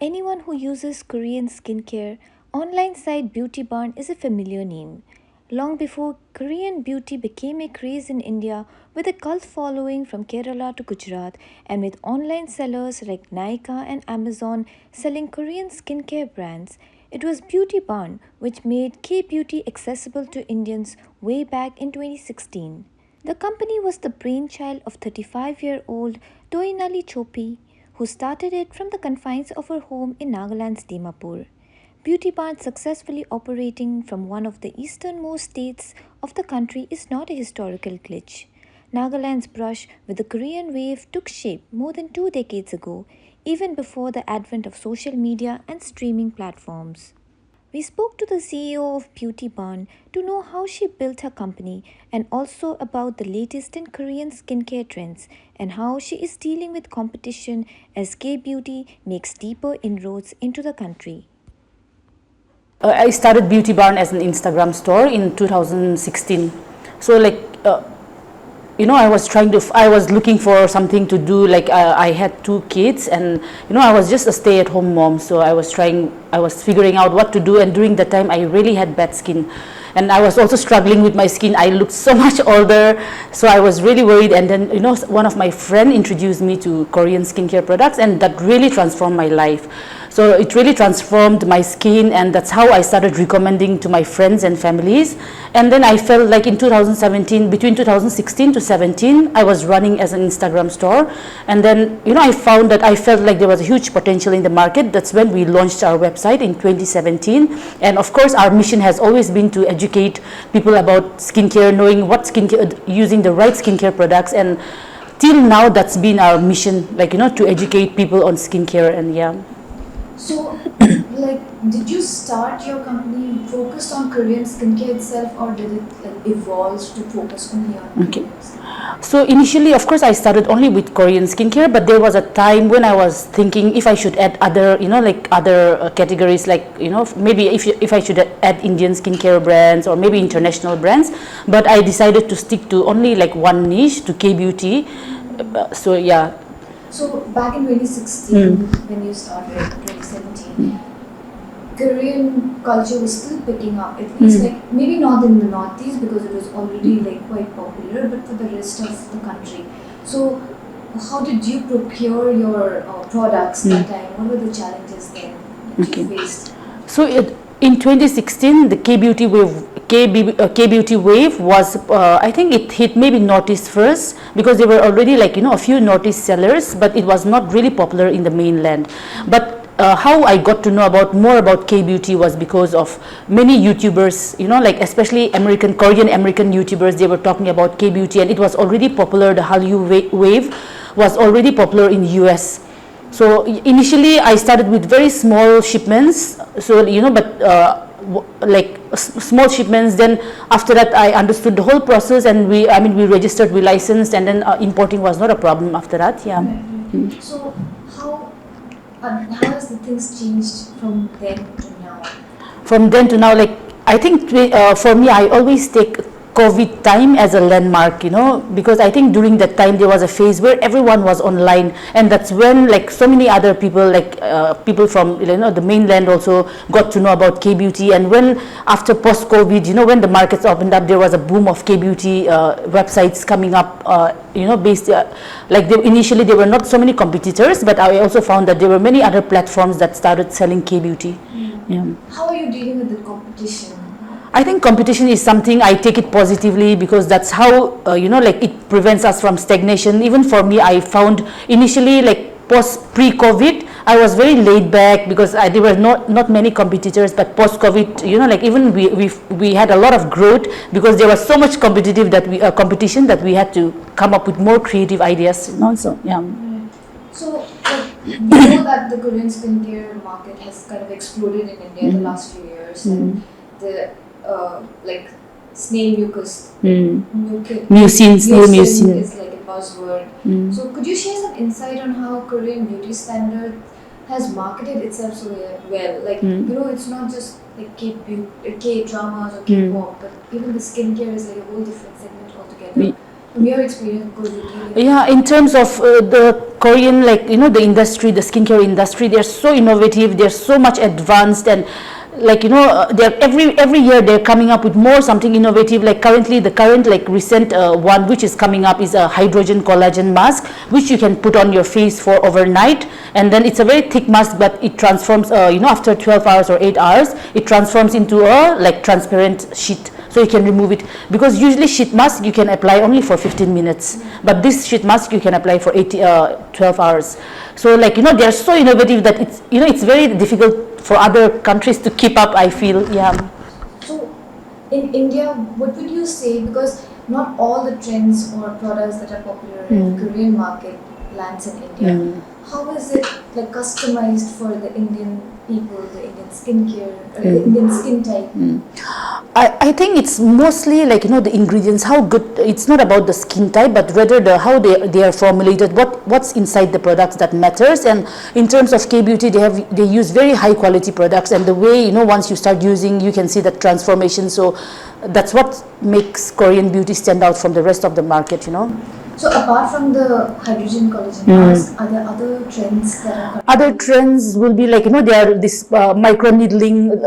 anyone who uses Korean skincare, online site Beauty Barn is a familiar name. Long before Korean beauty became a craze in India, with a cult following from Kerala to Gujarat, and with online sellers like Nykaa and Amazon selling Korean skincare brands, it was Beauty Barn which made K beauty accessible to Indians way back in 2016. The company was the brainchild of 35-year-old Toinali Chophi, who started it from the confines of her home in Nagaland's Dimapur. Beauty Barn successfully operating from one of the easternmost states of the country is not a historical glitch. Nagaland's brush with the Korean wave took shape more than 2 decades ago, even before the advent of social media and streaming platforms. We spoke to the CEO of Beauty Barn to know how she built her company and also about the latest in Korean skincare trends and how she is dealing with competition as K beauty makes deeper inroads into the country. I started Beauty Barn as an Instagram store in 2016. So I was looking for something to do. I had two kids, and I was just a stay-at-home mom. So I was figuring out what to do. And during that time, I really had bad skin, and I was also struggling with my skin. I looked so much older, so I was really worried. And then one of my friend introduced me to Korean skincare products, and that really transformed my life. So it really transformed my skin, and that's how I started recommending to my friends and families. And then I felt like in 2017, between 2016 to 17, I was running as an Instagram store. And then, I found that I felt like there was a huge potential in the market. That's when we launched our website in 2017. And of course, our mission has always been to educate people about skincare, knowing what skincare, using the right skincare products. And till now, that's been our mission, to educate people on skincare. And yeah. So, did you start your company focused on Korean skincare itself, or did it evolve to focus only on Okay. Korean skincare? So initially, of course, I started only with Korean skincare, but there was a time when I was thinking if I should add other, other categories, maybe if I should add Indian skincare brands or maybe international brands. But I decided to stick to only one niche, to K beauty. So yeah. So back in 2016, when you started, 2017, Korean culture was still picking up. At least maybe not in the Northeast because it was already quite popular, but for the rest of the country. So how did you procure your products that time? What were the challenges then that you faced? So in 2016, the K beauty wave was, I think it hit maybe Northeast first, because there were already a few Northeast sellers, but it was not really popular in the mainland. But how I got to know more about K beauty was because of many YouTubers, especially Korean American YouTubers. They were talking about K beauty, and it was already popular. The Hallyu wave was already popular in US. So initially I started with very small shipments, small shipments. Then after that I understood the whole process, and we registered, we licensed, and then importing was not a problem after that. Yeah. So how has the things changed from then to now? From then to now, I think for me, I always take COVID time as a landmark, because I think during that time there was a phase where everyone was online, and that's when so many other people, people from the mainland also got to know about K beauty. And when after post COVID, when the markets opened up, there was a boom of K beauty websites coming up, based initially there were not so many competitors, but I also found that there were many other platforms that started selling K beauty. Yeah. How are you dealing with the competition? I think competition is something I take it positively, because that's how it prevents us from stagnation. Even for me, I found initially pre-COVID, I was very laid back because there were not many competitors. But post-COVID, even we had a lot of growth because there was so much competition that we had to come up with more creative ideas. So yeah. So we know that the Korean skincare market has kind of exploded in India the last few years, and the snail mucus, mucin is a buzzword. So could you share some insight on how Korean beauty standard has marketed itself so well? It's not just K dramas or K pop, but even the skincare is a whole different segment altogether. From your experience, because you deal with Yeah, in terms of the Korean, like, the industry, the skincare industry, they're so innovative, they're so much advanced, and like, they're every year they're coming up with more something innovative. Like currently, the current like recent one which is coming up is a hydrogen collagen mask, which you can put on your face for overnight, and then it's a very thick mask, but it transforms, after 12 hours or 8 hours, it transforms into a like transparent sheet. So you can remove it, because usually sheet mask you can apply only for 15 minutes, but this sheet mask you can apply for 12 hours. So like, they are so innovative that it's very difficult for other countries to keep up, I feel. Yeah. So, in India, what would you say? Because not all the trends or products that are popular in the Korean market lands in India. How is it like customized for the Indian people, the Indian skincare, or the Indian skin type? I think it's mostly like, the ingredients, how good. It's not about the skin type, but rather how they are formulated, what's inside the products that matters. And in terms of K-beauty, they use very high quality products, and the way, once you start using, you can see that transformation. So that's what makes Korean beauty stand out from the rest of the market. So apart from the hydrogen collagen mask, are there other trends that are Other trends will be like, there are this micro needling.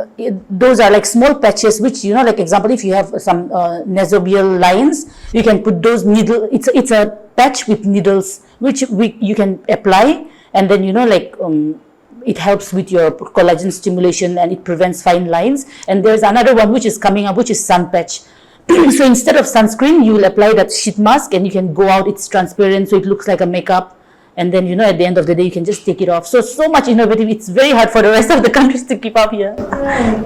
Those are like small patches, which, like example, if you have some nasolabial lines, you can put those needle. It's a patch with needles, which you can apply, and then, it helps with your collagen stimulation, and it prevents fine lines. And there's another one which is coming up, which is sun patch. So instead of sunscreen, you will apply that sheet mask, and you can go out. It's transparent, so it looks like a makeup. And then, at the end of the day, you can just take it off. So much innovative. It's very hard for the rest of the countries to keep up here. Right.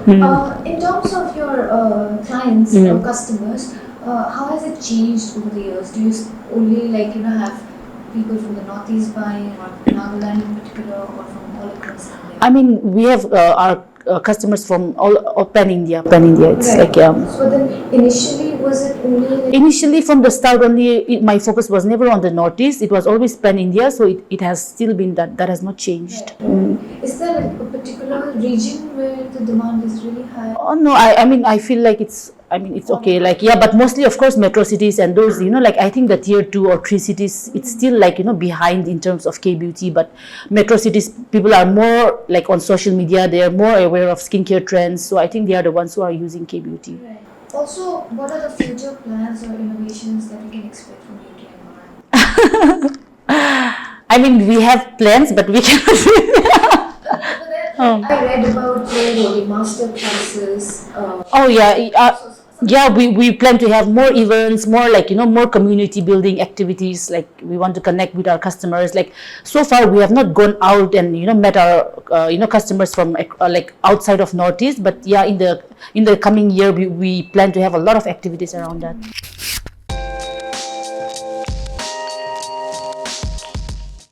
In terms of your clients or customers, how has it changed over the years? Do you only have people from the Northeast buying, or Nagaland in particular, or from all across India? I mean, we have our customers from all pan India. It's Right. like So then, initially, was it only initially from the start only. My focus was never on the Northeast. It was always pan India. So it has still been that has not changed. Is there like a particular region where the demand is really high? Oh no, I mean, I feel like it's okay. Like, yeah, but mostly, of course, metro cities and those, like I think the tier 2 or 3 cities, it's still like, behind in terms of K-beauty. But metro cities, people are more like on social media. They are more aware of skincare trends. So I think they are the ones who are using K-beauty. Right. Also, what are the future plans or innovations that we can expect from Beauty and I mean, we have plans, but we cannot. I read about your master classes. Oh yeah, yeah. We plan to have more events, more like, more community building activities. Like, we want to connect with our customers. Like, so far we have not gone out and met our customers from like outside of Northeast. But yeah, in the coming year we plan to have a lot of activities around that.